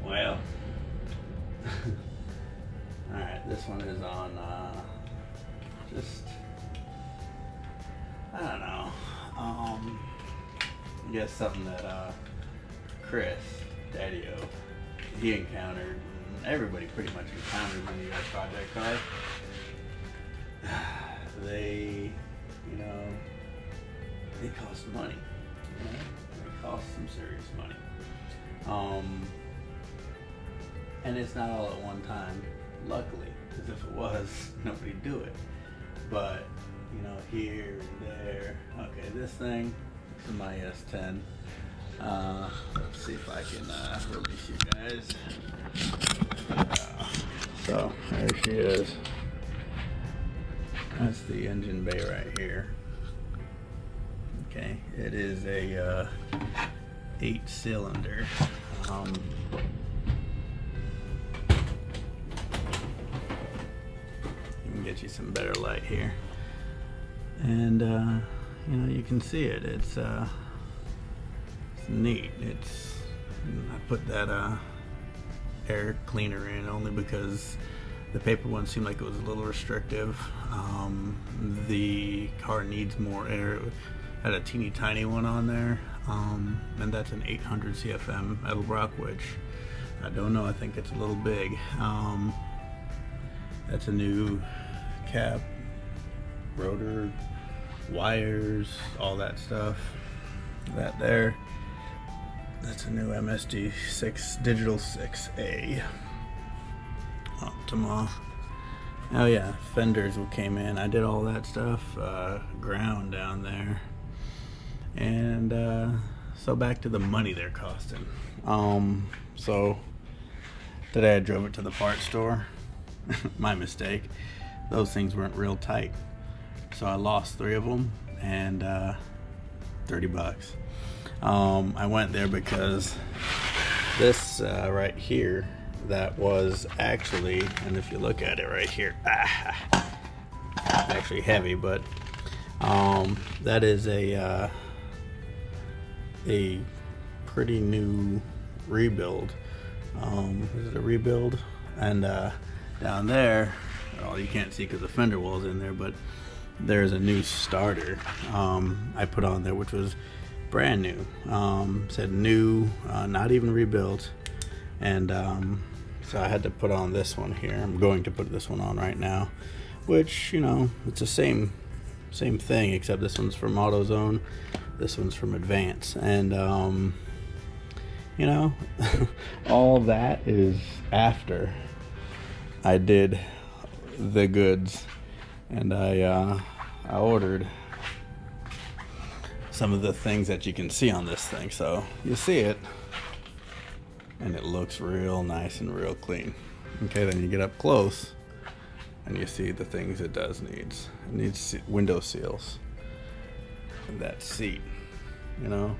Well, alright, this one is on, just, I don't know, I guess something that, Chris, Daddy-O, he encountered, and everybody pretty much encounters when you got project cars. They, you know, they cost money, you know? They cost some serious money. And it's not all at one time, luckily, because if it was, nobody'd do it. But, you know, here and there. Okay, this thing, this is my S10. Let's see if I can release you guys. So, there she is. That's the engine bay right here. Okay, it is a 8-cylinder. Get you some better light here, and you know, you can see it. It's neat. It's, I put that air cleaner in only because the paper one seemed like it was a little restrictive. The car needs more air. It had a teeny tiny one on there, and that's an 800 CFM Edelbrock, which I don't know, I think it's a little big. That's a new cap, rotor, wires, all that stuff. That there, that's a new MSD 6 Digital 6A Optima. Oh yeah, fenders came in. I did all that stuff, ground down there. And so back to the money they're costing. So today I drove it to the parts store. My mistake. Those things weren't real tight, so I lost 3 of them, and 30 bucks. I went there because this right here, that was actually, and if you look at it right here, actually heavy, but that is a pretty new rebuild. Is it a rebuild? And down there, well, you can't see because the fender wall's in there, but there's a new starter I put on there, which was brand new. Said new, not even rebuilt. And so I had to put on this one here. I'm going to put this one on right now, which, you know, it's the same thing, except this one's from AutoZone, this one's from Advance. And you know, all that is after I did the goods, and I ordered some of the things that you can see on this thing. So you see it, and it looks real nice and real clean. Okay, then you get up close and you see the things it does needs. It needs window seals and that seat, you know,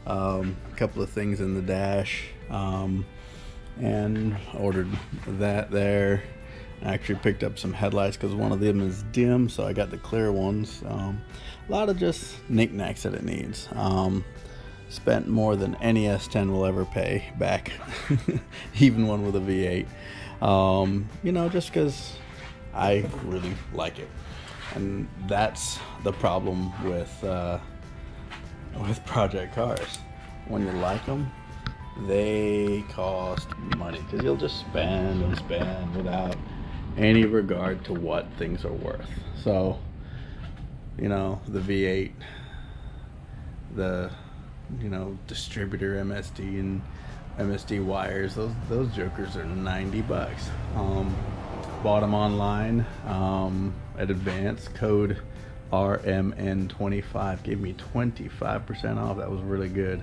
a couple of things in the dash, and ordered that there. I actually picked up some headlights because one of them is dim, so I got the clear ones. A lot of just knickknacks that it needs. Spent more than any S10 will ever pay back, even one with a V8. You know, just because I really like it. And that's the problem with project cars. When you like them, they cost money, because you'll just spend and spend without any regard to what things are worth. So, you know, the V8, the, you know, distributor MSD and MSD wires, those jokers are 90 bucks. Bought them online at Advance. Code RMN25 gave me 25% off. That was really good.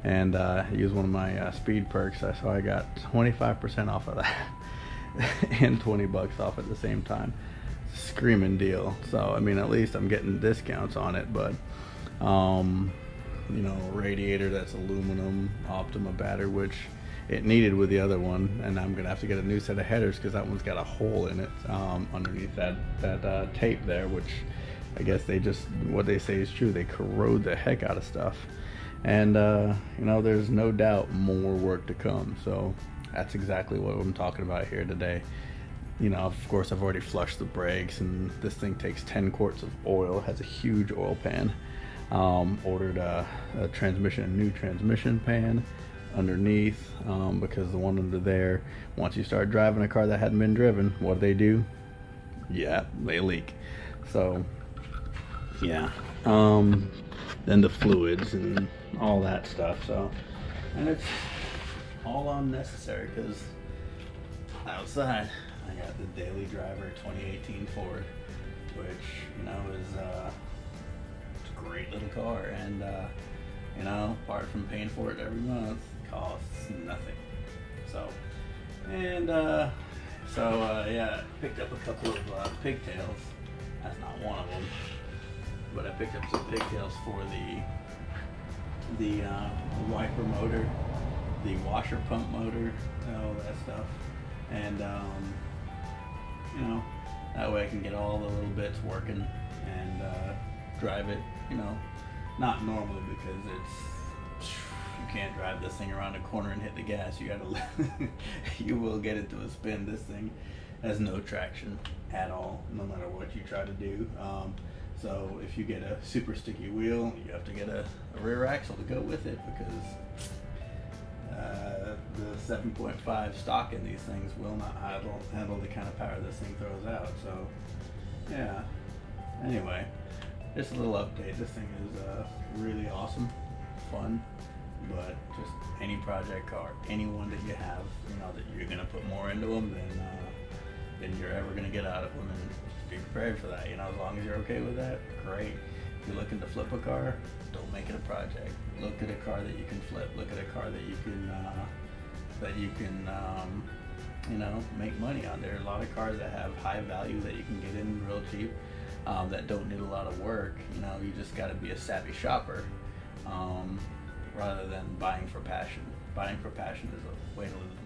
And I used one of my speed perks, so I got 25% off of that and 20 bucks off at the same time. Screaming deal. So I mean, at least I'm getting discounts on it. But you know, radiator that's aluminum, Optima battery, which it needed with the other one, and I'm gonna have to get a new set of headers because that one's got a hole in it underneath that tape there, which I guess they just, what they say is true, they corrode the heck out of stuff. And you know, there's no doubt more work to come. So That's exactly what I'm talking about here today. You know, of course, I've already flushed the brakes, and this thing takes 10 quarts of oil. It has a huge oil pan. Ordered a new transmission pan underneath, because the one under there, once you start driving a car that hadn't been driven, what do? Yeah, they leak. So, yeah. Then the fluids and all that stuff. So, and it's all unnecessary because outside I got the Daily Driver 2018 Ford, which, you know, is it's a great little car, and you know, apart from paying for it every month, it costs nothing. So, and yeah, picked up a couple of pigtails. That's not one of them, but I picked up some pigtails for the wiper motor, the washer pump motor, all that stuff, and you know, that way I can get all the little bits working and drive it, you know, not normally, because you can't drive this thing around a corner and hit the gas. You gotta you will get into a spin. This thing has no traction at all, no matter what you try to do. So if you get a super sticky wheel, you have to get a rear axle to go with it, because the 7.5 stock in these things will not handle the kind of power this thing throws out. So yeah, anyway, just a little update. This thing is really awesome, fun, but just any project car, any one that you have, you know, that you're gonna put more into them than you're ever gonna get out of them, and just be prepared for that. You know, as long as you're okay with that, great. If you're looking to flip a car, don't make it a project. Look at a car that you can flip. Look at a car that you can you know, make money on. There are a lot of cars that have high value that you can get in real cheap, that don't need a lot of work. You know, you just got to be a savvy shopper, rather than buying for passion. Buying for passion is a way to lose money.